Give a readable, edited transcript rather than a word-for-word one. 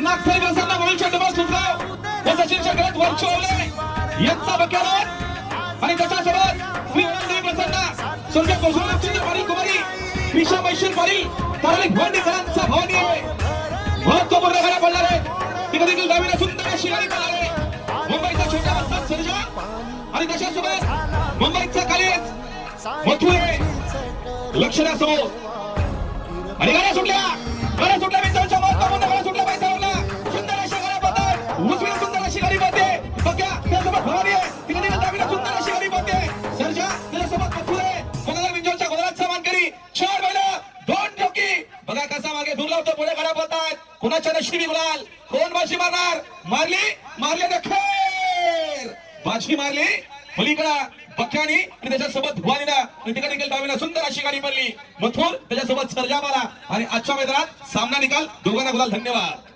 नागसाई प्रसन्न मोहित चंद्रबाबू सुटगाव व सचिन चक्रवर्त वरचोले यांचा बक्यावर आणि त्याच्यासोबत श्रीदेवी प्रसन्न स्वर्गीय कोसळचंद्र पाटील कुमारी विशा मैसूर पाटील तारलिक भोंडेकरांचा भवानी आहे महत्वपूर्ण गाड्या पडणार आहे तिकडे देखील डावीला सुंदर अशी गाडी पडणार आहे मुंबईचा छोटा वस्ताद सर्जा आणि त्याच्यासोबत मुंबईचा कालेज मथुरे लक्षणासमोर आणि गाड्या सुटल्या मित्रांच्या महत्वपूर्ण गाड्या सुटल्या मैदानाला सुंदर अशा गाड्या पडतात उजवीला सुंदर अशी गाडी पडते बघा त्यासोबत भवानी आहे तिकडे डावीला सुंदर अशी गाडी पडते सर्जा त्याच्यासोबत मथुरे कोणाला विंजोलच्या गोदराचा मानकरी 4 बैल 2 जोकी बघा कसा मागे दूर लावतो पुढे गाड्या पडतात कोणाच्या नशिबी गुलाल कोण बाजी मारणार मारली नखेर बाजी मारली पलीकडा बक्यानी आणि त्याच्यासोबत भवानीला आणि तिकडे देखील डावीला सुंदर अशी गाडी पडली मथुर त्याच्यासोबत सर्जा मारा आणि आजच्या मैदानात सामना निकाल दोघांना गुलाल धन्यवाद।